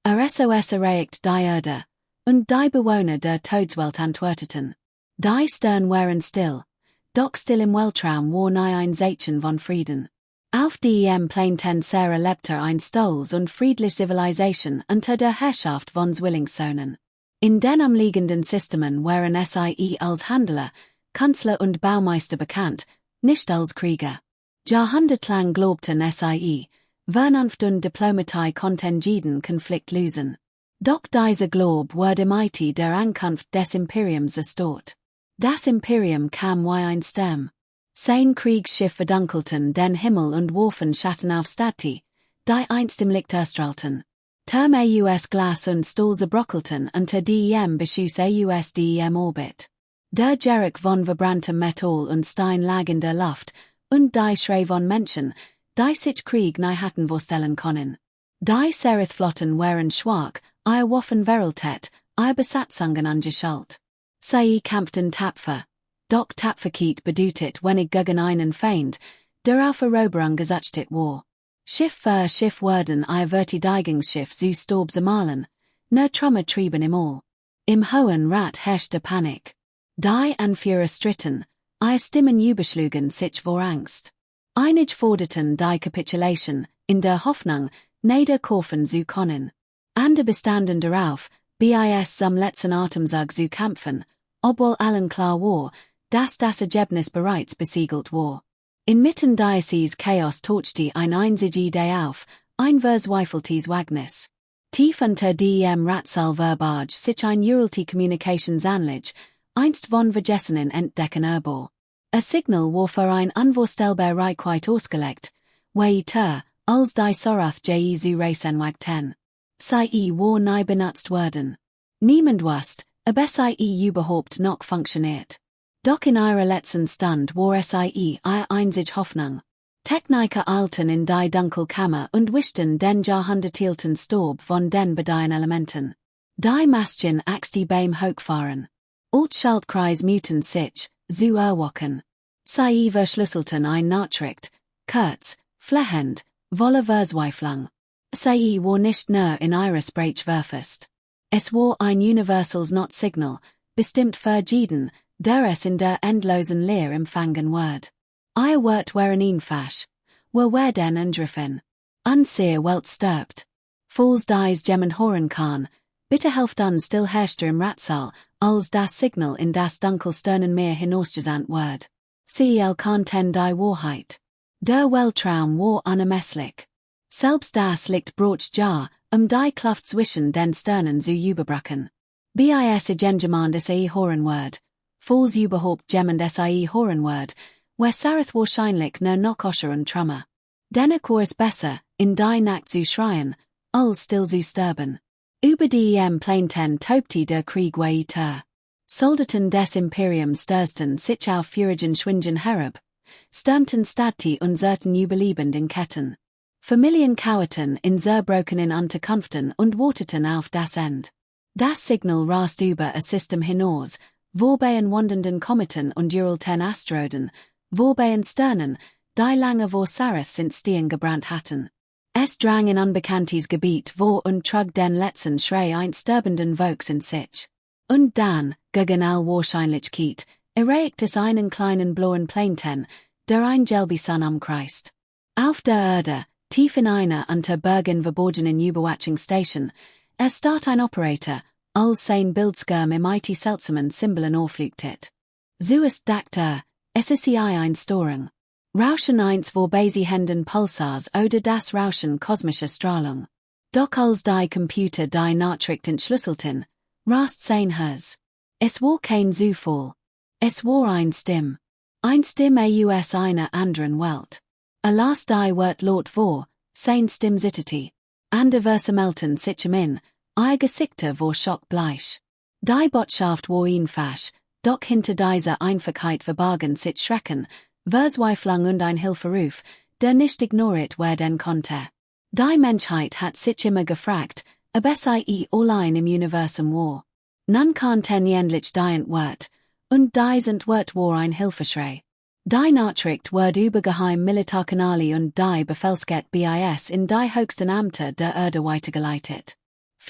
Ihr SOS erreichte die Erde, und die Bewohner der Todeswelt antworteten. Die Stern waren still, doch still im Weltraum war nie ein Zeichen von Frieden. Auf dem Planeten Sarah lebte ein stolz und friedliche Zivilisation unter der Herrschaft von Zwillingssohnen. In den umliegenden Systemen waren sie als Handler, Kanzler und Baumeister bekannt, nicht als Krieger. Jahrhundertlang glaubten sie, Vernunft und Diplomatie konnten jeden Konflikt lösen. Doch dieser Glaube wurde mit der Ankunft des Imperiums zerstört. Das Imperium kam wie ein Sturm. Sein Kriegsschiff verdunkelten den Himmel und warfen Schatten auf Städte, die einst im Licht erstrahlten. Turme aus Glas und Stahl zerbröckelten unter dem Beschuss aus dem Orbit. Der Geruch von verbranntem Metall und Stein lag in der Luft, und die Schrei von Menschen, die sich Krieg nie hatten vorstellen können. Die Seriflotten waren schwach, ihr Waffen veraltet, ihr Besatzungen angeschaltet. Sie kämpften tapfer. Doch Tapferkeit bedeutet wenig gegen einen Feind, der auf Eroberung gesetzt war. Schiff für Schiff wurden ihr Verteidigungsschiff zu Staub zermahlen, nur Trümmer trieben im All. Im Hohen Rat herrschte Panik. Die Anführer stritten, ihr Stimmen überschlugen sich vor Angst. Einige forderten die Kapitulation, in der Hoffnung, niederkaufen zu können. Andere bestanden darauf, bis zum letzten Atemzug zu kämpfen, obwohl allen klar war, dass das Ergebnis bereits besiegelt war. Inmitten dieses Chaos tauchte ein einzige Idee auf, ein verzweifeltes Wagnis. Tief unter dem Rätsel verbarg sich ein uralte Kommunikationsanlage, einst von Vergessenen entdecken erbar. Ein Signal war für ein unvorstellbar Reichweite ausgelegt, weiter, als die Sorath zu Racen wagten. Sie war nie benutzt worden. Niemand wusste, ob sie überhaupt noch funktioniert. Doch in ihrer letzten Stund war sie ihre einzige Hoffnung. Techniker eilten in die Dunkelkammer und wischten den jahrhundertealten Staub von den beiden Elementen. Die Maschen axte beim Hochfahren. Alt Schaltkreis muten sich, zu erwachen. Sie verschlüsselten ein Nachricht, kurz, flehend, voller Verzweiflung. Sie war nicht nur in ihrer Sprachwerfest. Es war ein universals Not-Signal, bestimmt für jeden, der es in der endlosen Leer empfangen wird. Ihr Wort waren einfach, wo werden angriffen. Unsehe Welt stirbt. Falls dies Gemmen hören kann, bitte helft uns still herrschter im Rätsel, als das Signal in das Dunkelsternenmeer hinausgesandt wird. Ciel kannten die Wahrheit. Der Weltraum war unermesslich. Selbst das Licht braucht ja, die Kluft zwischen den Sternen zu überbrücken. Bis Gengemand sie hören wird, falls überhaupt Gemmand sie hören wird, wär Sareth wahrscheinlich nur noch Oscher und Trümmer. Dennoch war es besser, in die Nacht zu schreien, als still zu sterben. Über dem Planeten tobte der Krieg weiter. Soldaten des Imperiums stürzten sich auf feurigen Schwingen herab, stürmten Städte und zerrten überlebend in Ketten. Familien kauerten in zerbrochenen Unterkünften und warteten auf das Ende. Das Signal rast über ein System hinaus, wobei wandernden Kometen und uralten Asteroiden, wobei Sternen, die lange vor Sareth ins Stehen gebrannt hatten. Es drang in unbekanntes Gebiet wo und trug den letzten Schrei eines sterbenden Volks in sich. Und dann, gegen all Wahrscheinlichkeit, erreicht es einen kleinen blauen Planeten, der ein gelbe Sonne umkreist. Auf der Erde, tief in einer unter Bergen verborgenen Überwachungsstation, starrt ein Operator, als sein Bildschirm mit seltsamen Symbolen aufleuchtet. So ist dachte, es ist eine Störung. Rauschen eins wobei sie Händen Pulsars oder das Rauschen kosmischer Strahlung. Doch als die Computer die Nachricht entschlüsselten, rast sein Hers. Es war kein Zufall. Es war ein Stimm. Ein Stimm aus einer anderen Welt. Alas die Wort laut vor, sein Stimm zitterte. Anderverse melten sich in, ihr Gesichter war schockbleich. Die Botschaft war einfach, doch hinter dieser Einfachheit verbargen sich Schrecken, Verzweiflung und ein Hilferuf, der nicht ignoriert werden konnte. Die Menschheit hat sich immer gefragt, ob sie allein im Universum war. Nun konnten endlich die Antwort, und die Antwort war ein Hilfeschrei. Die Nachricht wurde über geheim Militärkanäle und die Befehlskette bis in die höchsten Ämter der Erde weitergeleitet.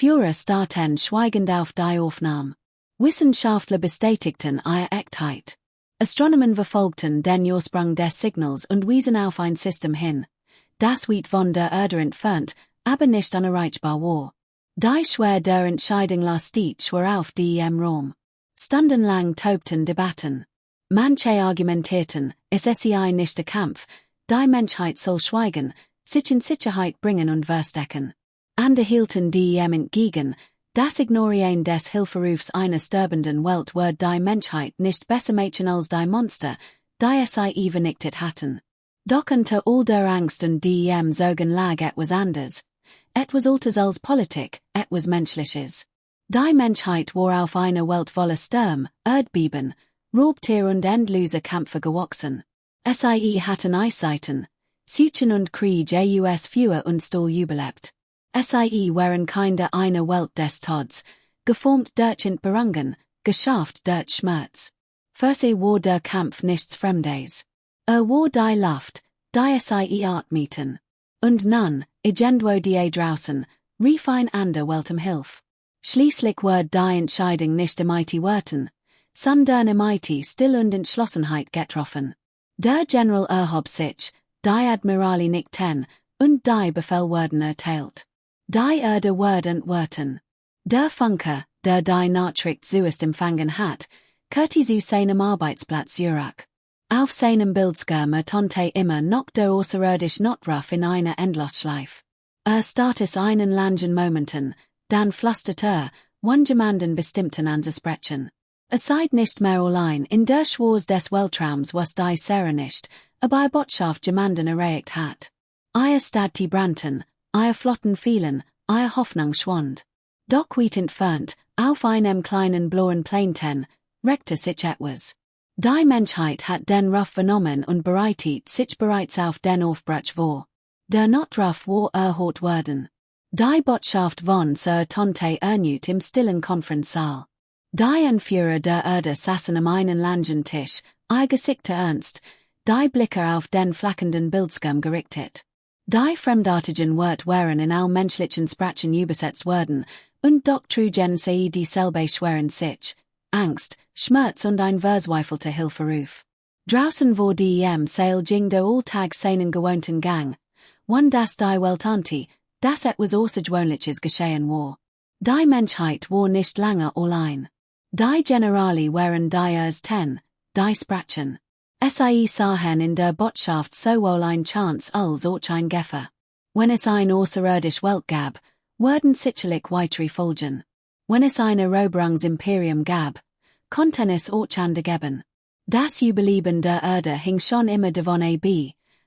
Führer starten schweigend auf die Aufnahme. Wissenschaftler bestätigten ihre Echtheit. Astronomen verfolgten den Ursprung des Signals und wiesen auf ein System hin, das weit von der Erde entfernt, aber nicht unerreichbar war. Die Schwer der Entscheidung lastig war auf dem Raum. Stundenlang tobten Debatten. Manche argumentierten, es sei ein nichter Kampf, die Menschheit soll schweigen, sich in Sicherheit bringen und verstecken. Andere hielten dem entgegen, das Ignorieren des Hilferufs einer sterbenden Welt würde die Menschheit nicht besser machen als die Monster, die sie vernichtet hatten. Doch unter all der Angst und dem Sorgen lag etwas anders. Etwas Altes als Politik, etwas Menschliches. Die Menschheit war auf einer Welt voller Sturm, Erdbeben, Raubtier und endlose Kämpfe gewachsen. Sie hatten Eiszeiten, Seuchen und Kriege Feuer und Stahl überlebt. Sie waren keine eine Welt des Tods, geformt durch Entbehrungen, geschafft durch Schmerz. Für sie war der Kampf nichts Fremdes. War die Luft, die sie atmeten. Und nun, irgendwo die draußen, rief ein ander Welt um Hilfe. Schließlich war die Entscheidung nicht mighty Worten, sondern mighty Still und Entschlossenheit getroffen. Der General erhob sich, die Admirali nickten, und die Befehl wurden erteilt. Die Erde wurde entworten. Der Funker, der die Nachricht zuerst empfangen hat, kehrte zu seinem Arbeitsplatz zurück. Auf seinem Bildschirm ertönte immer noch der außerirdische Notruf in einer Endlosschleife. Startet einen langen Momenten, dann flüsterte jemanden bestimmten anzusprechen. Es sei nicht mehr allein in der Schwars des Weltraums was die Serie nicht, aber Botschaft jemanden erreicht hat. Ihr Städte brannten, ihr Flotten fielen, ihr Hoffnung schwand. Doch weit entfernt, auf einem kleinen blauen Planeten, regte sich etwas. Die Menschheit hat den Ruf vernommen und bereitet sich bereits auf den Aufbruch vor. Der Notruf war erhört worden. Die Botschaft von Sir Tonte erneut im stillen Konferenzsaal. Die Anführer der Erde saßen am einen langen Tisch, ihr Gesichter ernst, die Blicke auf den flackenden Bildschirm gerichtet. Die fremdartigen Wörter waren in allmenschlichen Sprachen übersetzt worden, und doch trugen sie dieselbe schweren sich, Angst, Schmerz und ein verzweifelter Hilferuf. Draußen war die Sail ging der Alltag seinen gewohnten Gang, one das die Welt anti, dass etwas Außergewöhnliches geschehen war. Die Menschheit war nicht lange allein. Die Generali waren die die sprachen. Sie sahen in der Botschaft sowohl ein Chance als auch ein Gefahr. Wenn es ein außerirdische Welt gab, würden sicherlich weitere folgen. Wenn es ein Eroberungsimperium gab, konnten es auch andere geben. Das Überleben der Erde hing schon immer davon ab,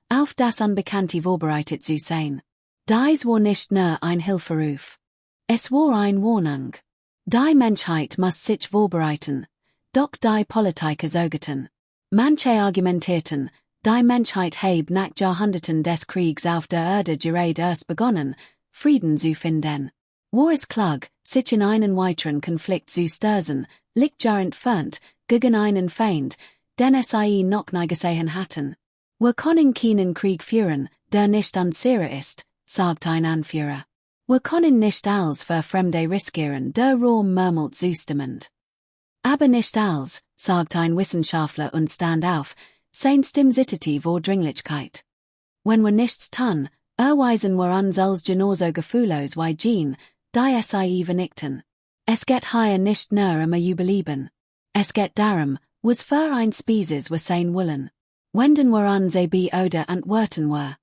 auf das Unbekannte vorbereitet zu sein. Dies war nicht nur ein Hilferuf. Es war eine Warnung. Die Menschheit muss sich vorbereiten, doch die Politiker sorgten. Manche argumentierten, die Menschheit habe nach Jahrhunderten des Kriegs auf der Erde gerade erst begonnen, Frieden zu finden. War es klug, sich in einen weiteren Konflikt zu stürzen, liegt ja entfernt, gegen einen Feind, den sie noch nie gesehen hatten. Wir können keinen Krieg führen, der nicht unsicher ist, sagt ein Anführer. Wir können nicht alles für Fremde riskieren, der Raum murmelt zustimmend. Aber nicht alles, sagt ein Wissenschaftler und stand auf, sein Stimme zitterte vor Dringlichkeit. Wenn wir nichts tun, erweisen wir uns als genauso gefühllos wie Jean, die sie vernichten. Es geht hier nicht nur Überleben. Es geht darum, was für ein Spezies wir sein wollen. Wenden wir uns oder antworten wir.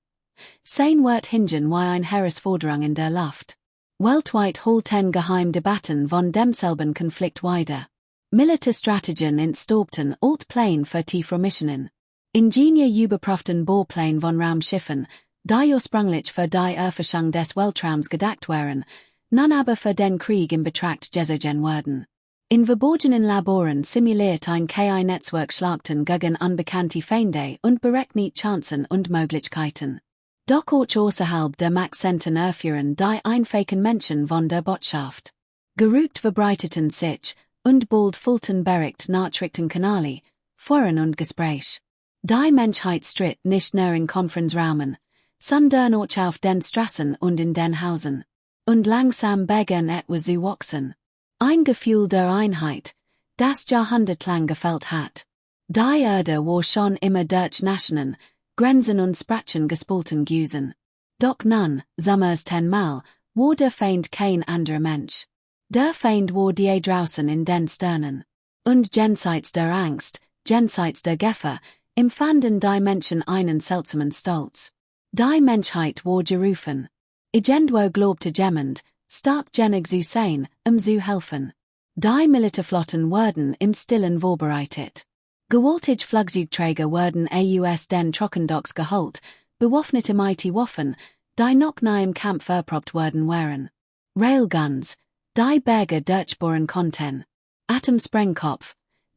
Sein wird hingen wie ein Herausforderung in der Luft. Weltweit halten Geheimdebatten von demselben Konflikt weiter. Militärstrategien installten Altpläne für tiefere Missionen. Ingenieur überprüften Bohrpläne von Raumschiffen, die ursprünglich für die Erforschung des Weltraums gedacht waren, nun aber für den Krieg in Betracht gezogen wurden. In verborgenen Laboren simuliert ein KI-Netzwerk Schlachten gegen unbekannte Feinde und berechnet Chancen und Möglichkeiten. Doch auch außerhalb der Maxenten erführen die einfachen Menschen von der Botschaft. Gerücht verbreiteten sich, und bald folgten Bericht Nachrichten Kanale, Foren und Gespräch. Die Menschheit stritt nicht nur in Konferenzraumen, sondern auch auf den Straßen und in den Hausen. und langsam Begen etwa zu wachsen. Ein Gefühl der Einheit, das Jahrhundertlang gefällt hat. Die Erde war schon immer durch Nationen, Grenzen und Sprachen gespalten gewesen. Doch nun, summers 10-mal, war der Feind kein anderer Mensch. Der Feind war die draußen in den Sternen. Und jenseits der Angst, jenseits der Gefahr, empfanden die Menschen einen seltsamen Stolz. Die Menschheit war gerufen. Irgendwo glaubte jemand, stark genug zu sein, zu helfen. Die Militärflotten wurden im Stillen vorbereitet. Gewaltige Flugzeugträger wurden aus den Trockendocks geholt, bewaffnete mighty Waffen, die noch nie im Kampf erprobt worden waren. Railguns, die Berge durchbohren konnten. Atomsprengkopf,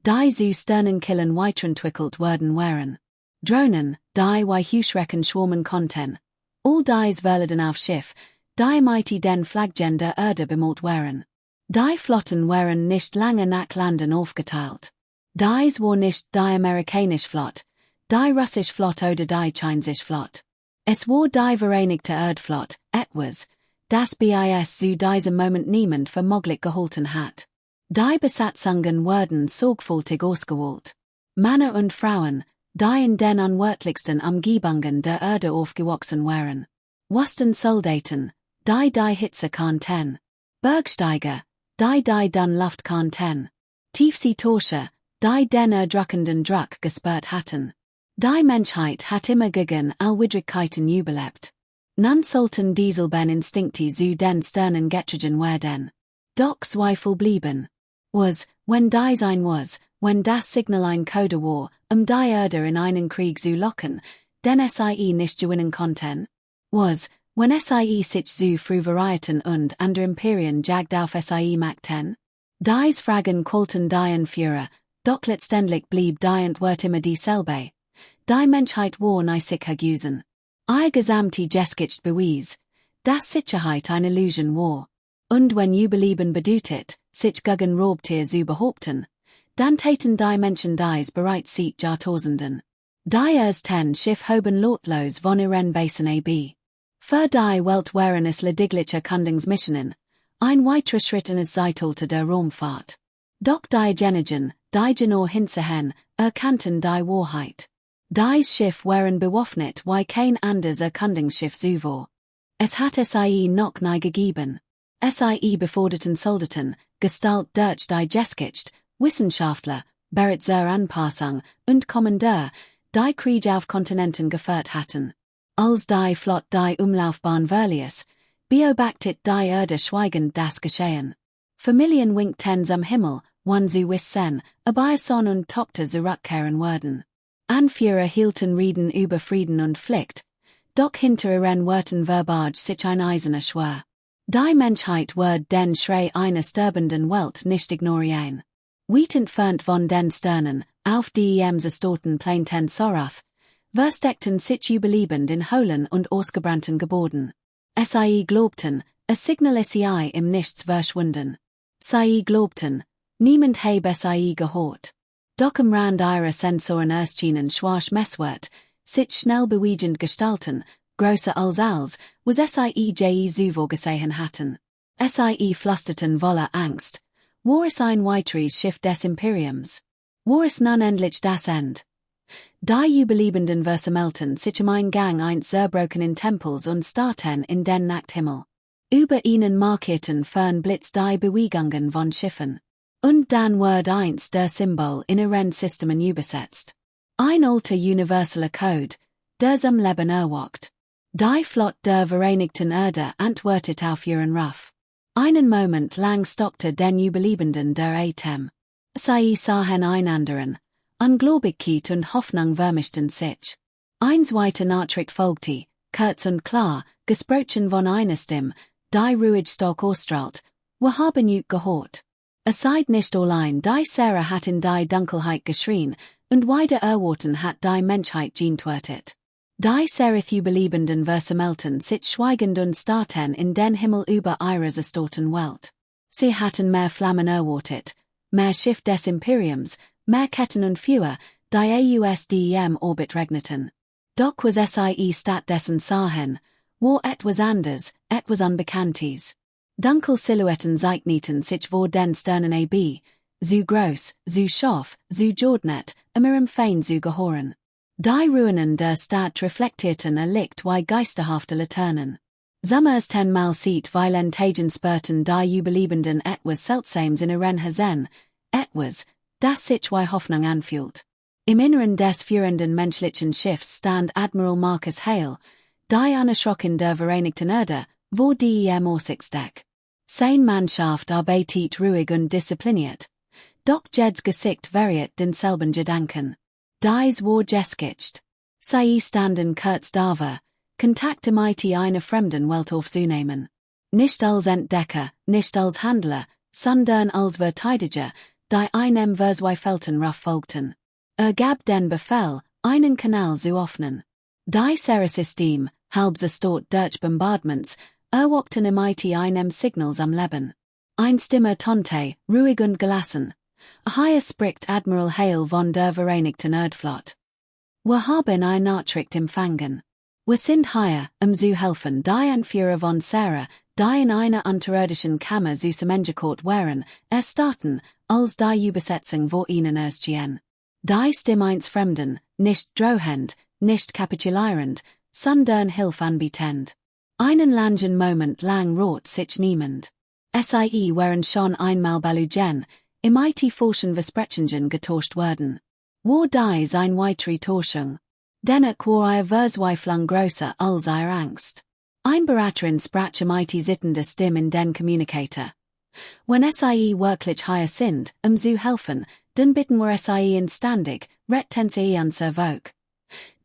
die zu Sternenkillen weiterentwickelt worden waren. Drohnen, die Heuschrecken schwarmen konnten. All dies werden auf Schiff, die mighty den Flaggen der Erde bemalt waren. Die Flotten waren nicht lange nach Landen aufgeteilt. Dies war nicht die amerikanische Flott, die russische Flott oder die chinesische Flott. Es war die Vereinigte Erdflott, etwas, das bis zu diesem Moment niemand für möglich gehalten hat. Die Besatzungen wurden sorgfältig ausgewählt. Männer und Frauen, die in den unwirtlichsten Umgebungen der Erde aufgewachsen waren. Soldaten, die Hitze kannten. Bergsteiger, die dann Luft kannten. Tiefseetaucher, die den erdrückenden Druck gespürt hatten. Die Menschheit hat immer gegen Allwidrigkeiten überlebt. Nun sollten dieselben Instinkte zu den Sternen getrieben werden. Doch Zweifel blieben. Was, wenn dies ein was, wenn das Signal ein Code war, die Erde in einen Krieg zu locken, den SIE nicht gewinnen konnten? Was, wenn SIE sich zu früh varieten und andere Imperien jagd auf SIE machten? Dies Fragen quälten die Führer, doch letztendlich blieb die Antwort immer dieselbe. Die Menschheit war nicht sicher gewesen. Ihr gesamte Geschichte bewies, dass Sicherheit eine Illusion war. Und wenn Überleben bedeutet, sich gegen Raubtier zu behaupten, dann täten die Menschen dies bereits seit Jahrtausenden. Die ersten Schiff hoben lotlos von ihren Basen ab. Für die Welt waren es lediglich Erkundungsmissionen, ein weiterer Schritt in das Zeitalter der Raumfahrt. Doch die Genigen, die genau hinterhen, erkannten die Wahrheit. Die Schiff waren bewaffnet wie kein anderes Erkundungsschiff war. Es hat SIE noch nie gegeben. SIE beforderten Soldaten, gestalt durch die Geschichte, Wissenschaftler, bereits zur Anpassung und Kommandeur, die Krieg auf Kontinenten geführt hatten. Als die Flott die Umlaufbahn verließ, beobachtet die Erde schweigend das Geschehen. Familien winkten am Himmel, wann sie wissen, ob ihr Sohn und Tochter zurückkehren würden. Anführer hielten Reden über Frieden und Pflicht, doch hinter ihren Worten verbage sich ein eiserner Schwur. Die Menschheit wird den Schrei einer sterbenden Welt nicht ignorieren. Weit entfernt von den Sternen, auf die zerstörten Planeten Sorath, versteckten sich überlebend in Hohlen und ausgebrannten Gebäuden. SIE glaubten, ein Signal SIE im Nichts verschwunden. SIE glaubten, niemand habe SIE gehört. Doch am Rand ihrer Sensoren erschienen schwarz Messwert, sich schnell bewegend gestalten, größer als was SIE je gesehen hatten. SIE flüsterten voller Angst. War es ein weiteres Schiff des Imperiums? War es nun endlich das End? Die Überlebenden versammelten sich Gang eins zerbrochenen Tempels und starrten in den Nachthimmel. Über ihnen markierten Fernblitz die Bewegungen von Schiffen. Und dann wird eins der Symbol in ihren Systemen übersetzt. Ein alter universaler Code, der zum Leben erwacht. Die Flott der Vereinigten Erde antwortet auf ihren Ruf. Einen Moment lang stockte den Überlebenden der Atem. Sie sahen einander, Ungläubigkeit und Hoffnung vermischten sich. Ein zweiter Nachricht folgte, kurz und klar, gesprochen von einer Stimme, die ruhig stark ausstrahlt. Wir haben nicht gehört. Es sei nicht allein, die Sarah hat in die Dunkelheit geschrien, und weiter erwarten hat die Menschheit geantwortet. Die Seraph Überlebenden versammelten sich schweigend und starrten in den Himmel über ihre zerstörten Welt. Sie hatten mehr Flammen erwartet, mehr Schiff des Imperiums, mehr Ketten und Führer, die aus dem Orbit regneten. Doch was sie stattdessen sahen, war etwas anderes, etwas Unbekanntes. Dunkle Silhouetten Zeichneten sich vor den Sternen ab, zu groß, zu scharf, zu geordnet, ihrem Fein zu gehören. Die Ruinen der Stadt reflektierten Licht wie geisterhafte Laternen. Summers 10-mal sieht weilen Tagenspurten die Überlebenden etwas Seltsames in ihren Hazen, etwas, das sich wie Hoffnung anfühlt. Im Inneren des führenden menschlichen Schiffs stand Admiral Marcus Hale, die unerschrocken der Vereinigten Erde, vor dem Aussichtsdeck. Seine Mannschaft arbeitet ruhig und diszipliniert. Doch Jeds Gesicht variiert denselben Gedanken. Dies war geskitcht. Sie standen kurz davor, Kontakt mit einer fremden Welt aufzunehmen. Nicht als Entdecker, nicht als Handler, sondern als Verteidiger, die einem Verzweifelten Ruf folgten. Gab den Befehl, einen Kanal zu öffnen. Die Serra-System, halb zerstört durch Bombardments, erwachten mit einem Signals am Leben. Eine Stimme tonte, ruhig und gelassen. Hier spricht Admiral Hale von der Vereinigten Erdflotte. Wir haben eine Nachricht empfangen. Wir sind hier, zu helfen, die Anführer von Serra, die in einer unterirdischen Kammer zusammengekehrt waren, starten, als die Übersetzung vor ihnen erschien. Die Stimme eines Fremden, nicht drohend, nicht kapitulierend, sondern Hilfe anbietend. Einen langen Moment lang rot sich niemand. Sie waren schon einmal belugen, im IT-Forschen Versprechungen getauscht worden. War dies ein weitere Täuschung? Dennoch war ihr Verzweiflung größer als ihre Angst. Ein Beraterin sprach mit sittende Stimme in den Communicator. Wenn Sie wirklich hier sind, zu helfen, dann bitten wir Sie inständig, retten Sie unser Werk.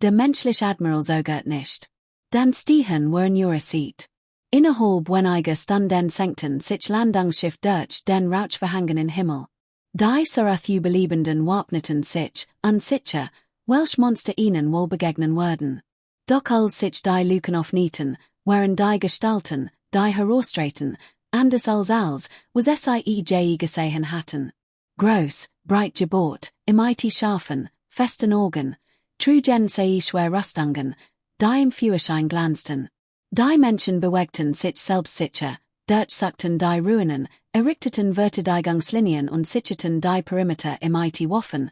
Der menschliche Admiral soget nicht. Dann stehen wir in Ihrer Seat. Innerhalb weniger Stunden senkten sich Landungsschiff durch den rauchverhangenen Himmel. Die Sarath Überlebenden wappneten sich, unsicher, welch Monster ihnen wohl begegnen würden. Doch als sich die Luken öffneten, waren die Gestalten, die herausstraten, anders als was sie gesehen hatten. Groß, breit gebohrt, mit scharfen, festen Augen, trugen sie schwer Rüstungen, die im Feuerschein glanzten. Die Menschen bewegten sich selbstsicher, durchsuchten die Ruinen, errichteten Verteidigungslinien und sicherten die Perimeter mit Waffen,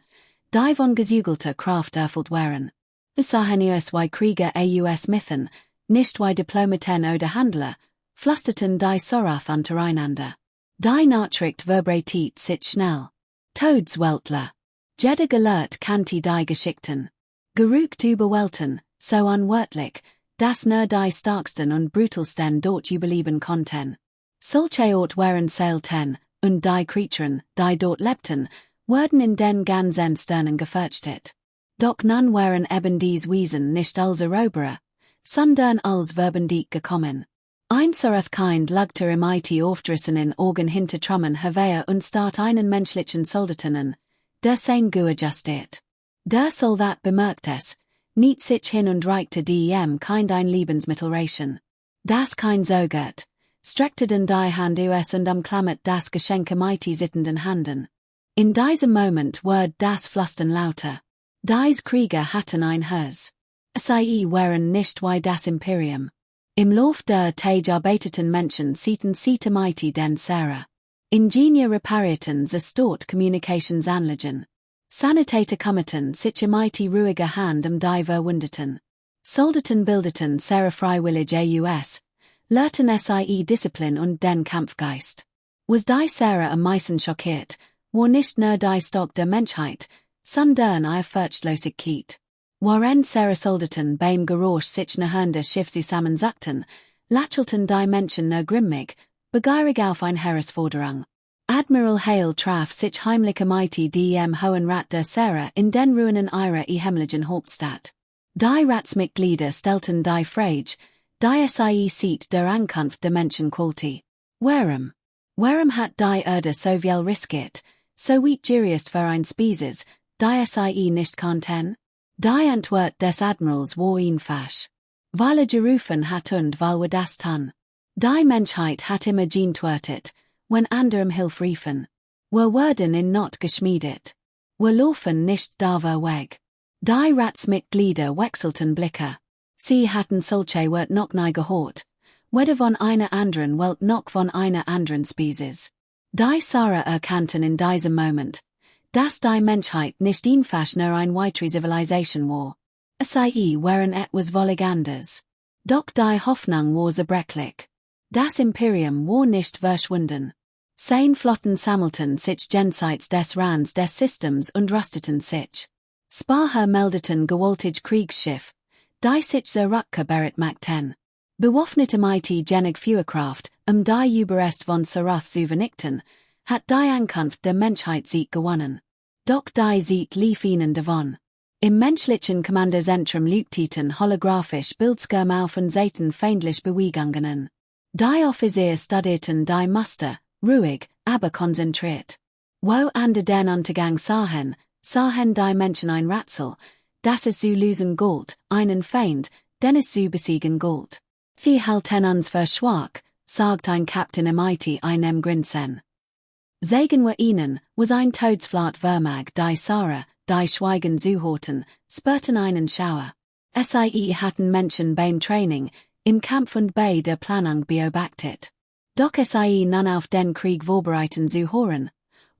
die von gesügelter Kraft erfüllt waren. Es sahen wie Kriege aus Mythen, nicht wie Diplomaten oder Handler, flüsterten die Sarath untereinander. Die Nachricht vibriert sich schnell. Todsweltler. Jeder gelehrt kannte die Geschichten. Gerügt über Welten, so unwörtlich, dass nur die starksten und brutalsten dort überleben konnten. Solche Ort waren selten, und die Kreaturen, die dort lebten, wurden in den ganzen Sternen gefürchtet. Doch nun waren eben dies Wesen nicht als Eroberer, sondern als Verbündig gekommen. Ein Sarath-Kind lagte mit aufgerissenen Augen hinter Trümmen hervor und starrt einen menschlichen Soldaten, der sein Gur justiert. Der Soldat bemerkt es, nicht sich hin und reichte dem Kind ein Lebensmittelration. Das Kind sogert, streckte den die Hand aus und umklammert das Geschenk mit sittenden Handen. In diesem Moment wurde das Flüstern lauter. Dies Krieger hatten ein Herz. Sie waren nicht wie das Imperium. Im Lauf der Tage arbeiteten Menschen sieten mit den Serra. Ingenieur reparierten zerstört Kommunikationsanlagen. Sanitäter kümmerten sich mit ruhiger Hand die Verwundeten. Soldaten bildeten Serra freiwillig aus, lehrten sie Disziplin und den Kampfgeist. Was die Serra am meisten schockiert, war nicht nur die Stock der Menschheit, sondern ihre Furchtlosigkeit. Waren Serra-Soldaten beim Geräusch sich nahender Schiff zusammensackten, lächelten die Menschen nur grimmig, begierig auf eine Herausforderung. Admiral Hale traf sich heimlich mit dem Hohen Rat der Serra in den Ruinen ihrer heimlichen Hauptstadt. Die Ratsmitglieder stellten die Frage, die sieht der Ankunft der Menschen qualte. Warum hat die Erde so viel riskiert, so weit für ein Spezies, die nicht konnten? Die Antwort des Admirals war einfach. Weil gerufen hat und weil wir das tun. Die Menschheit hat immer geantwortet, wenn andere Hilfe riefen. Wir wurden in Not geschmiedet. Wir laufen nicht davor weg. Die Ratsmitglieder wechselten Blicke. Sie hatten solche Wort noch nie gehört, Weder von einer anderen Welt noch von einer anderen Spezies. Die Sarah erkannten in diesem Moment, dass die Menschheit nicht einfach nur ein weitere Zivilisation war. Sie waren etwas völlig anders. Doch die Hoffnung war zerbrechlich. Das Imperium war nicht verschwunden. 10 Flotten sammelten sich jenseits des Rands des Systems und rüsteten sich. Spaher meldeten gewaltige Kriegsschiff, die sich zurückgebereit machten. Bewaffnete mighty genig Feuerkraft, die Überrest von Sarath zu vernichten, hat die Ankunft der Menschheit Sieg gewonnen. Doch die Sieg lief ihnen davon. Im menschlichen Kommandozentrum leuchteten holographisch Bildschirme auf und sahen feindlich Bewegungen. Die Offiziere studierten die Muster, ruhig, aber konzentriert. Wo ande den Untergang sahen die Menschen ein Rätsel, das es zu lösen galt, einen Feind, den es zu besiegen galt. Wir halten uns für schwach, sagt ein Captain mighty einem Grinsen. Sagen wir ihnen, was ein Todesflat vermag die Sarah, die Schweigen zuhorten, spürten einen Schauer. Sie hatten Menschen beim Training, im Kampf und bei der Planung beobachtet. Doch sie nun auf den Krieg vorbereiten zu hören,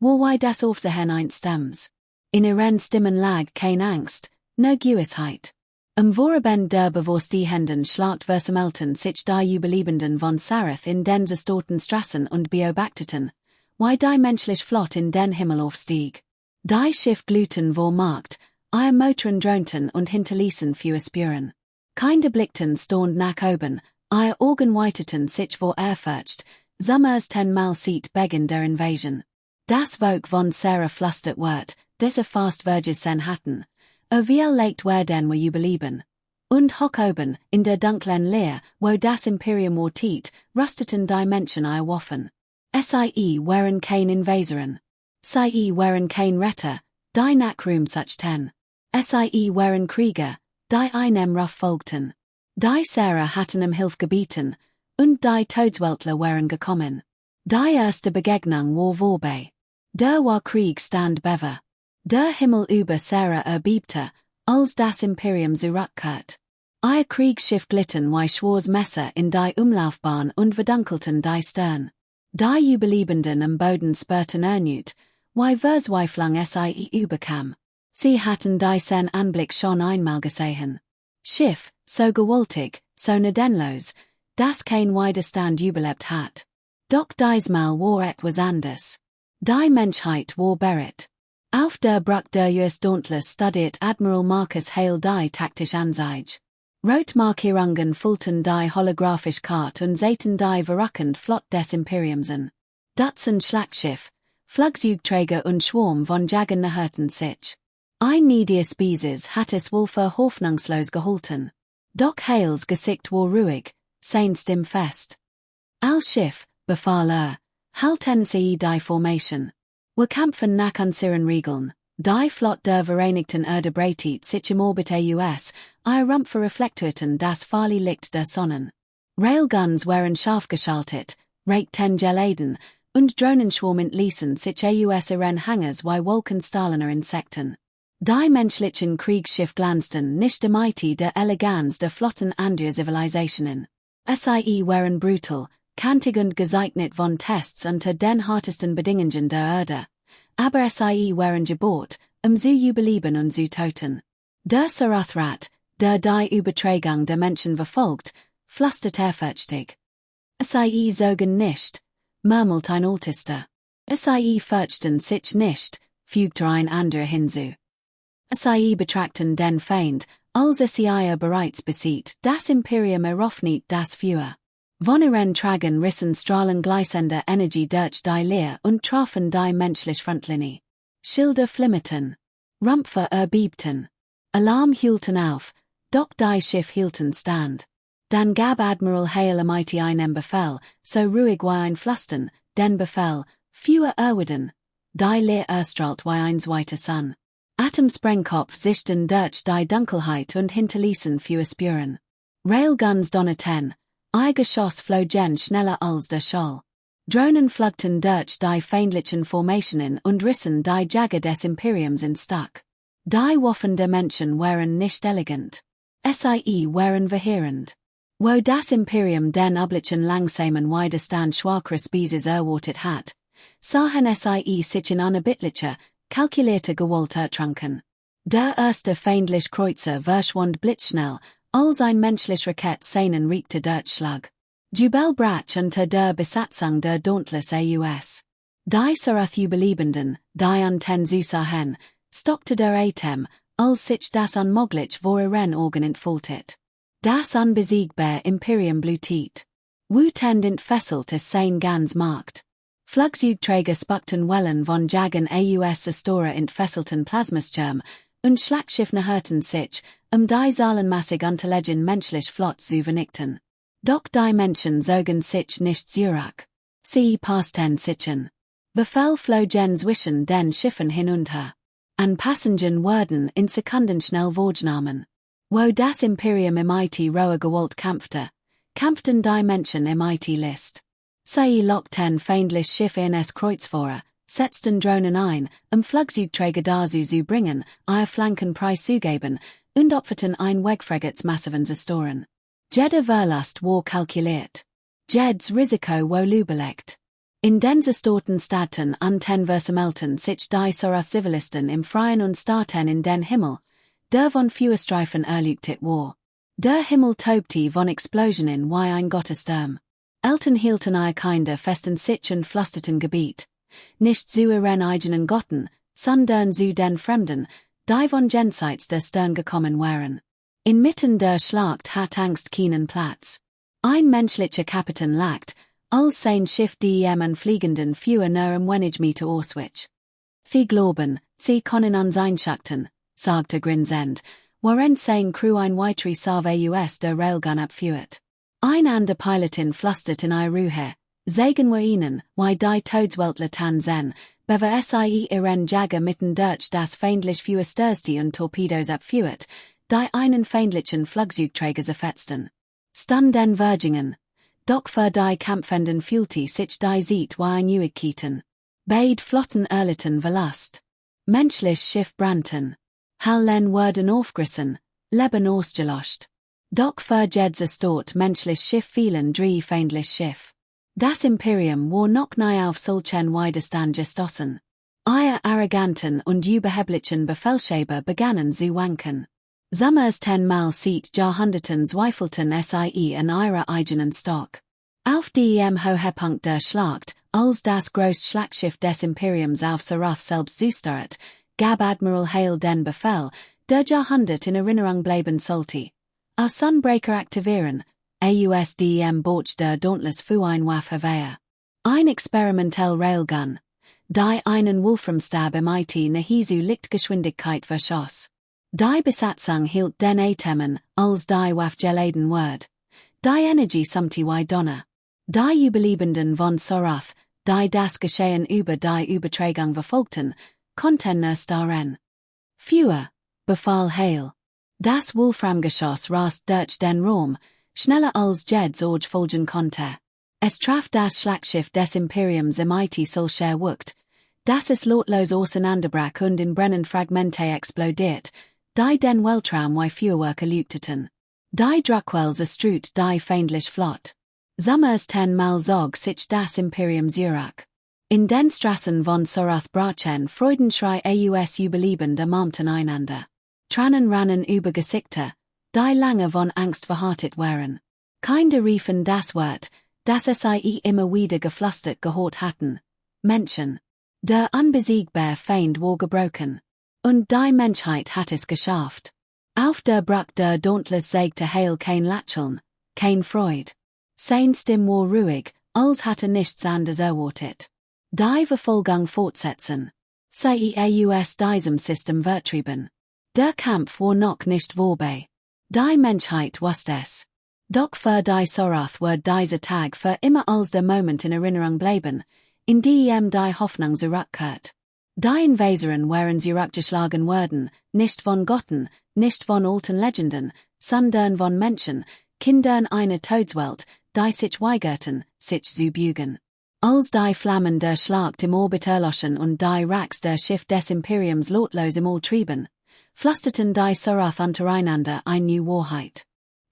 wobei das Aufsehen einstems. In ihren Stimmen lag kein Angst, nur Gewissheit. Vorabend der bewusstihenden Schlacht versammelten sich die Überlebenden von Sarath in den zerstörten Straßen und beobachteten, wie die menschliche Flotte in den Himmel aufstieg. Die Schiff glühten vor Markt, ihre Motoren dröhnten und hinterließen Feuer spüren. Keine Blickten stund nach oben, ihre Augen weiteten sich vor Ehrfurcht, Summers 10-mal sieht Beginn der Invasion. Das Volk von Sarah flüstert wird, diese fast Verges sein hatten, wie leicht werden wir überleben. Und hoch oben, in der dunklen Leer, wo das Imperium wartet, rüsteten die Menschen ihre Waffen. Sie waren kein Invasoren. Sie waren kein Retter, die nach Ruhm suchten. Sie waren Krieger, die einem Ruf folgten. Die Sarah hatten Hilfe gebeten, und die Todsweltler waren gekommen. Die erste Begegnung war vorbei. Der war Krieg stand bever. Der Himmel über Sarah erbebte, als das Imperium zurückkehrte. Ihr Kriegsschiff glitten wie schwores Messer in die Umlaufbahn und verdunkelten die Stern. Die Überlebenden am Boden spürten erneut, wie Verzweiflung sie überkam. Sie hatten diesen Anblick schon einmal gesehen. Schiff, so gewaltig, so gnadenlos, dass kein Widerstand überlebt hat. Doch diesmal war etwas anders. Die Menschheit war bereit. Auf der Brücke der US Dauntless studiert Admiral Marcus Hale die taktisch Anzeige. Rotmarkierungen füllten die holographisch Karte und sahen die verrückend Flott des Imperiums an. Dutzend Schlachtschiff, Flugzeugträger und Schwarm von Jagen näherten sich. Ein niedriger Spezies hat es wohl für hoffnungslos gehalten. Doch Hales Gesicht war ruhig, sein Stimme fest. Als Schiff, befahl halten Sie die Formation. Wir kämpfen nach unseren Regeln. Die Flotte der Vereinigten Erde breitet sich im Orbit der US, ihre Rumpfe reflektierten das fahle Licht der Sonnen. Railguns waren scharf geschaltet, regten geladen, und Drohnenschwarm entließen sich US ihren Hangars wie wolkenstahlener Insekten. Die menschlichen Kriegsschiff glänzten nicht der Mighty der Eleganz der Flotten anderer Zivilisationen. Sie waren brutal, kantig und gezeichnet von Tests unter den hartesten Bedingungen der Erde. Aber sie waren geboren, zu überleben und zu töten. Der Sarathrat, der die Übertragung der Menschen verfolgt, flüstert ehrfürchtig. Sie sorgen nicht, murmelt ein Altister. Sie fürchten sich nicht, fügte ein anderer hinzu. Sie betrachten den Feind, als sie bereits besiegt, das Imperium eröffnet das Feuer. Von ihren Tragen rissen Strahlen gleißender Energie durch die Leer und trafen die menschliche Frontlinie. Schilder flimmerten. Rumpfe erbebten. Alarm hielten auf, doch die Schiff hielten stand. Dann gab Admiral Hale mighty einen Befehl, so ruhig wie ein Flüstern, den Befehl, Feuer erwidern. Die Leer erstrahlt wie ein zweiter Sonn. Atomsprengkopf sichten durch die Dunkelheit und hinterließen Feuer spüren. Railguns donnerten. Ihr Geschoss flogen schneller als der Schall. Drohnen flugten durch die feindlichen Formationen und rissen die Jäger des Imperiums in Stück. Die Waffen der Menschen waren nicht elegant. Sie waren verheerend. Wo das Imperium den üblichen langsamen Widerstand schwacheres Beises erwartet hat, sahen sie sich in unerbittlicher, kalkulierter Gewalt ertrunken. Der erste feindliche Kreuzer verschwand blitzschnell, als ein menschlich Rakett seinen Richter Durchschlag. Jubel brach unter der Besatzung der dunklen SOS. Die Sarath Überlebenden, die an ten Zusahen, stockte der Atem, als sich das unmöglich voren Organ entfaltet. Das unbesiegbare Imperium blutet. Wutend entfesselte sein ganz Markt. Flugzeugträger spuckten Wellen von Jagen aus Astora entfesselten Plasmaschirm, und Schlagschiffen hörten sich, die zahlenmassig unterlegen menschlich Flott zu vernichten. Doch die Menschen zogen sich nicht zurück. Sie passten sichen. Befehl flogen zwischen den Schiffen hin und her. An Passengern wurden in Sekunden schnell vorgenommen. Wo das Imperium im IT rohe Gewalt kämpften die Menschen im IT List. Sie lockten feindlich Schiff in es Kreuzfahrer, setzten Drohnen ein, Flugzeugträger dazu zu bringen, ihr Flanken preiszugeben, und opferten ein Wegfregates massiven Zestoren. Jeder Verlust war kalkuliert. Jeds Risiko war überlegt. In den zerstörten Staaten an ten versammelten sich die Sarath Zivilisten im Freien und starrten in den Himmel, der von Feuerstreifen erleuchtet war. Der Himmel tobte von Explosionen wie ein Gottesturm. Eltern hielten ihre Kinder fest in sich und flüsterten Gebiet. Nicht zu ihren eigenen Gotten, sondern zu den Fremden, die von jenseits der Stern gekommen waren. Inmitten der Schlacht hat Angst keinen Platz. Ein menschlicher Kapitän lagt, als sein Schiff an fliegenden Feuer nur wenig Meter auswich. Wir glauben, sie können uns einschüchtern, sagte grinsend, während sein Crew ein weitere Salve der Railgun abführt. Ein ander Pilotin flüstert in ihr Ruhe, sagen wir ihnen, wie die Todesweltler tanzen, bever sie ihren Jagger mitten durch das feindlich Feuer stürzte und Torpedos abführt, die einen feindlichen Flugzeugträger zerfetzten. Stunden Virgingen. Doch für die Kampfenden fühlte sich die Zeit wie ein Neuigkeiten. Beide Flotten erlitten Verlust. Menschlich Schiff brannten. Hallen wurden aufgerissen, Leben ausgelöscht. Doch für Jeds Stort menschlich Schiff fielen drei feindlich Schiff. Das Imperium war noch nie auf solchen Widerstand gestoßen. Ihr arroganten und überheblichen Befehlshaber begannen zu wanken. Summers 10-mal sieht Jahrhunderten zweifelten sie an ihrer eigenen Stock. Auf dem Höhepunkt der Schlacht, als das große Schlachtschiff des Imperiums auf Sarath selbst zusteuert, gab Admiral Hale den Befehl, der Jahrhundert in Erinnerung bleiben sollte. Auf Sunbreaker aktivieren, AUSDM Borch der Dauntless für ein Waffe. Ein experimentell Railgun, die einen Wolframstab im IT nahezu Lichtgeschwindigkeit verschoss. Die Besatzung hielt den Atemen, als die Waffe geladen ward. Die Energie summte wie Donner. Die Überlebenden von Sarath, die das Geschehen über die Übertragung verfolgten, konnten nicht daran. Feuer, befahl Hale. Das Wolframgeschoss rast durch den Raum, schneller als Jeds Orge folgen konnte. Es traf das Schlachtschiff des Imperiums im IT solcher Wucht, dass es lotlos auseinanderbrach und in brennend Fragmente explodiert, die den Weltraum wie Feuerwerke leuchteten. Die Druckwells erstrut die feindlich Flott. Summers 10-mal zog sich das Imperium zurück. In den Straßen von Sarath brachen Freudenschrei aus Überlebende Mamten einander. Tränen rannen über Gesichter, die lange von Angst verhärtet waren. Kinder riefen das Wort, das sie immer wieder geflüstert gehört hatten. Menschen. Der unbesiegbare Feind war gebrochen. Und die Menschheit hat es geschafft. Auf der Brücke der Dauntless sagte Hale kein Lächeln, kein Freude. Sein Stimme war ruhig, als hatte nichts anderes erwartet. Die Verfolgung fortsetzen. Aus diesem System vertrieben. Der Kampf war noch nicht vorbei. Die Menschheit wusste es. Doch für die Sarath wird dieser Tag für immer als der Moment in Erinnerung bleiben, in dem die Hoffnung zurückkehrt. Die Invasoren waren zurückgeschlagen worden, nicht von Göttern, nicht von alten Legenden, sondern von Menschen, Kindern einer Todeswelt, die sich weigerten, sich zu bügen. Als die Flammen der Schlacht im Orbit erloschen und die Racks der Schiff des Imperiums lotlos im All trieben, flüsterten die Sarath untereinander eine neue Wahrheit.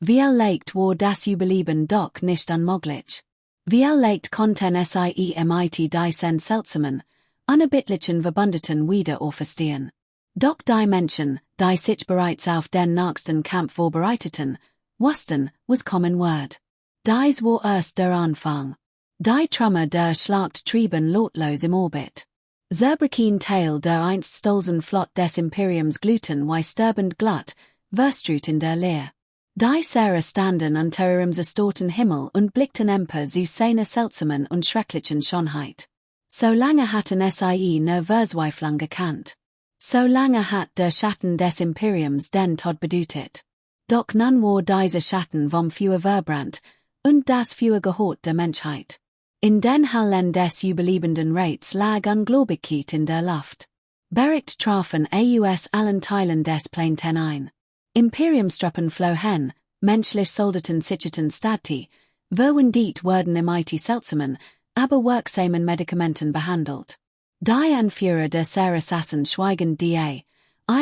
Wir legt war das Überleben doch nicht unmöglich. Wir legt konnten SIE die Sen seltsamen, unerbittlichen Verbündeten wieder auferstehen. Doch die Menschen, die sich bereits auf den nächsten Kampf vorbereiteten, wussten, was kommen wird. Dies war erst der Anfang. Die Trümmer der Schlacht trieben lotlos im Orbit. Zerbrechen Teil der einst stolzen Flot des Imperiums gluten wie sterbend glatt, verstrut in der Leer. Die Seere standen unter ihrem zerstörten Himmel und blickten empor zu seiner seltsamen und schrecklichen Schönheit. So lange hatten sie nur Verzweiflung gekannt. So lange hat der Schatten des Imperiums den Tod bedeutet. Doch nun war dieser Schatten vom Feuer verbrannt, und das Feuer gehört der Menschheit. In den Hallen des überlebenden Rats lag Ungläubigkeit in der Luft. Bericht trafen aus allen Teilen des Planeten ein. Imperiumstruppen flohen, menschlich Soldaten sicherten Stati, wurden diet wurden seltsamen, aber wirksamen Medikamenten behandelt. Die Anführer der Assassinen schweigen die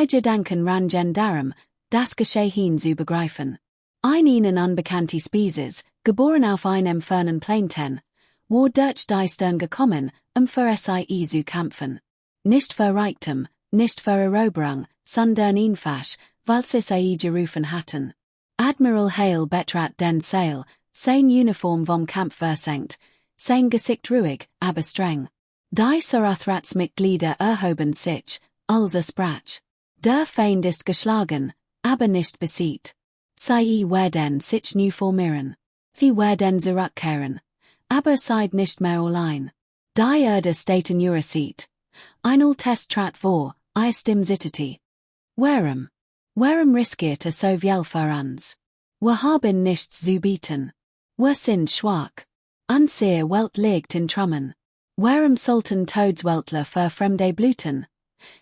Gedanken rangen darum, das Geschehen zu begreifen. Ein ihnen unbekannte Spezies, geboren auf einem fernen Planeten, war durch die Stern gekommen, für sie zu kämpfen. Nicht für Reichtum, nicht für Eroberung, sondern einfach, weil sie gerufen hatten. Admiral Hale betrat den Sail, sein Uniform vom Kampf versenkt, sein Gesicht ruhig, aber streng. Die Sarathratsmitglieder erhoben sich, als sprach. Der Feind ist geschlagen, aber nicht besiegt. Sie werden sich nu formieren. Sie werden zurückkehren. Aber seid nicht mehr allein. Die Erde steht in ihrer Seat. Ein Test trat vor, stim zitterte. Warum riskierte so viel für uns? Wir haben nichts zu bieten. Wir sind schwach. Unsere Welt liegt in Trümmern. Warum sollten Todsweltler für fremde bluten?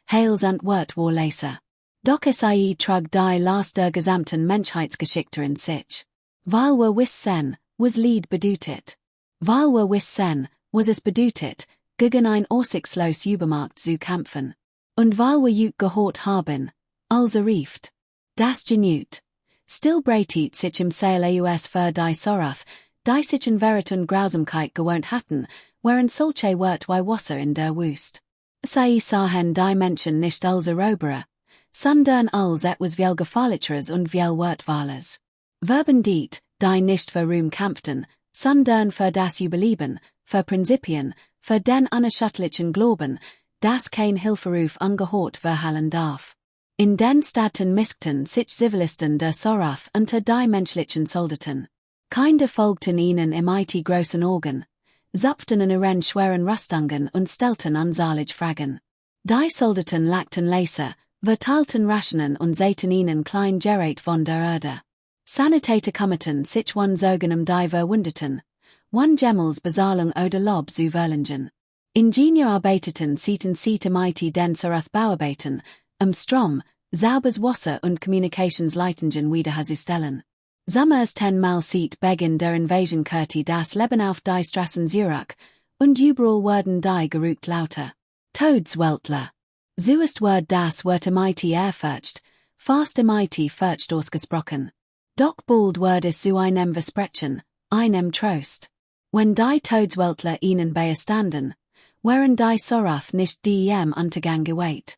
Hales Antwort war leise. Doch sie trug die Last der gesamten Menschheitsgeschichte in sich. Weil wir wissen, was Lied bedeutet. Weil wir wissen, was es bedeutet, gegen ein aussichtslos Übermacht zu kämpfen. Und weil wir jut gehört haben, also rieft. Das Genut. Still breitet sich im Sail aus für die Sorath, die sich in Verit und Grausamkeit gewohnt hatten, während solche Wort wie Wasser in der Wust. Sie sahen die Menschen nicht als Eroberer, sondern als etwas viel Gefährlicheres und viel Wertvolles. Verben diet, die nicht für Ruhm kämpften, sondern für das Überleben, für Prinzipien, für den unerschütterlichen Glauben, das kein Hilferuf ungehört verhallen darf. In den Staaten miskten sich Zivilisten der Sorath unter die menschlichen Soldaten. Keine folgten ihnen im großen Augen, zapften in ihren schweren Rüstungen und stellten unzählige Fragen. Die Soldaten lackten Laser, verteilten Rationen und säten ihnen klein Gerät von der Erde. Sanitäter kümmerten sich Sorgen die Verwundeten, Gemmels Bezahlung oder Lob zu verlangen. Ingenieur arbeiteten sie den Sorath Bauarbeiten, Strom, sauberes Wasser und Kommunikationsleitungen wiederherzustellen. Summers 10-mal sieht Beginn der Invasion Kurti das Leben auf die Straßen Zürich, und überall wurden die Gerücht lauter. Todsweltler. Zuerst wird das Wort erfurcht, fast furcht ausgesprochen. Doch bald wird es zu einem Versprechen, einem Trost. Wenn die Todsweltler ihnen beistanden, wären die Sorath nicht die Untergang geweiht.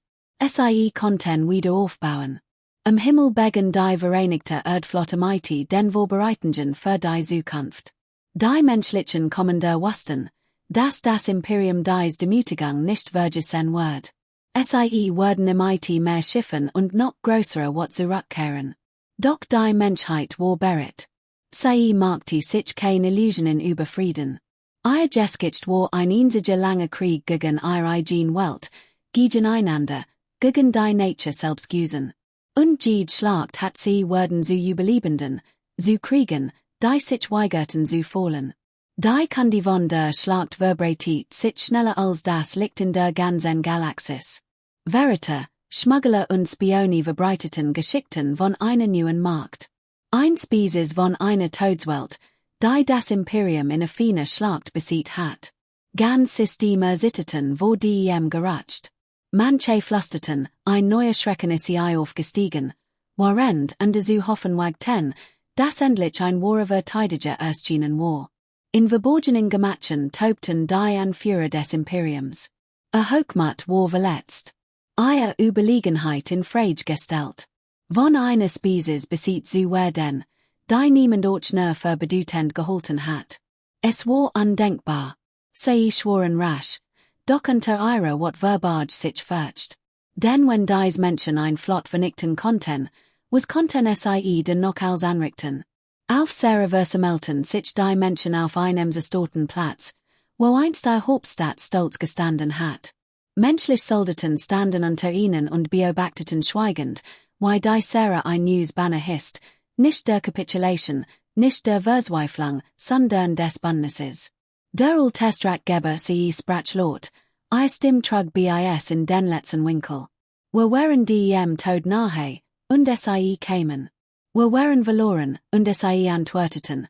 Sie konnten wieder aufbauen. Am Himmel beggen die Vereinigte Erdflotte den Vorbereitungen für die Zukunft. Die menschlichen Kommandeur wussten, dass das Imperium dies Demütigung nicht vergessen wird. Sie werden mehr Schiffen und noch größere Wat zurückkehren. Doch die Menschheit war bereit. Sie machte sich keine Illusionen über Frieden. Ihr Geschicht war ein einziger langer Krieg gegen ihre eigene Welt, gegeneinander, gegen die Nature selbst gewesen. Und jede Schlacht hat sie werden zu Überlebenden, zu Kriegen, die sich weigerten zu fallen. Die Kunde von der Schlacht verbreitet sich schneller als das Licht in der ganzen Galaxis. Verita, Schmuggler und Spione verbreiteten Geschichten von einer neuen Markt. Ein Spezies von einer Todswelt, die das Imperium in einer feinen Schlacht besiegt hat. Ganz Systeme zitterten wo die gerutscht. Manche flüsterten, ein neuer Schrecken ist aufgestiegen, während und zu hoffen wagten, Das endlich ein Warverteidiger erstchienen war. In verborgenen Gemachen tobten die Anführer des Imperiums. Hochmacht war verletzt. Ihre Überlegenheit in Frage gestellt. Von einer Spezies besieht zu werden, die niemand Ochner für bedeutend gehalten hat. Es war undenkbar. Sie schworen rasch, doch unter ihrer wat verbage sich fürcht. Denn wenn dies Menschen ein Flot vernichten konnten, was konnten sie den noch als anrichten. Auf sehr versammelten sich die Menschen auf einem zerstörten Platz, wo einst die Hauptstadt stolz gestanden hat. Menschlich Soldaten standen unter ihnen und beobachteten schweigend, wie die Sarah ein News Banner hisst, nicht der Capitulation, nicht der Verzweiflung, sondern des Bündnisses. Der Ultestratgeber sie sprach laut, I stimm trug bis in den letzten Winkel. Wir waren dem Tod nahe, und sie kämen. Wir waren verloren, und sie antworteten.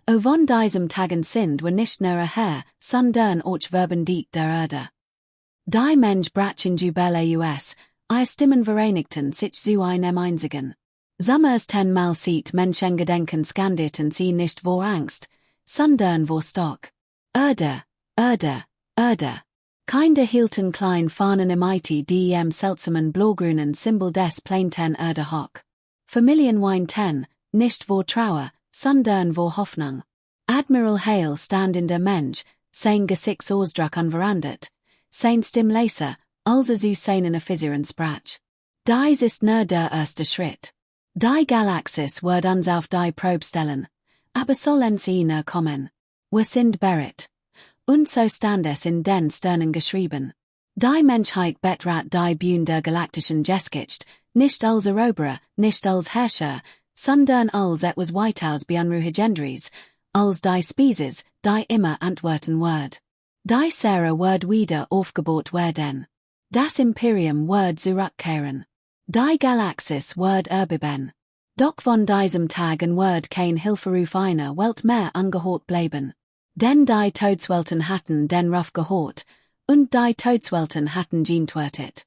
O von diesem Tagen sind wir nicht nur her, sondern auch Verben diet der Erde. Die Mensch brach in Jubele US, ihr Stimmen vereinigten sich zu einem einzigen. Summers 10-mal sieht Menschengedenken skandierten sie nicht vor Angst, sondern vor Stock. Erde, Erde, Erde. Kinder hielten klein Fahnen im IT dem seltsamen blaugrünen Symbol des Planeten Erde hoch. Familien weinten, nicht vor Trauer, sondern vor Hoffnung. Admiral Hale stand in der Mensch, sein Gesichtsausdruck unverändert, sein Stimmleser, also zu seinen Fisseren sprach. Dies ist nur der erste Schritt. Die Galaxis wird uns auf die Probe stellen, aber sollen sie nur kommen. Wir sind bereit. Und so stand es in den Sternen geschrieben. Die Menschheit betrat die Bühne der galaktischen Geschichte, nicht als Eroberer, nicht als Herrscher, sondern als etwas weitaus beunruhigenderes, als die Spezies, die immer antworten wird. Die Sarah wird wieder aufgebaut werden. Das Imperium wird zurückkehren. Die Galaxis wird erbeben. Doch von diesem Tagen wird kein Hilferuf einer Welt mehr angehört bleiben. Denn die Todswelten hatten den Ruf gehört, und die Todswelten hatten geantwortet.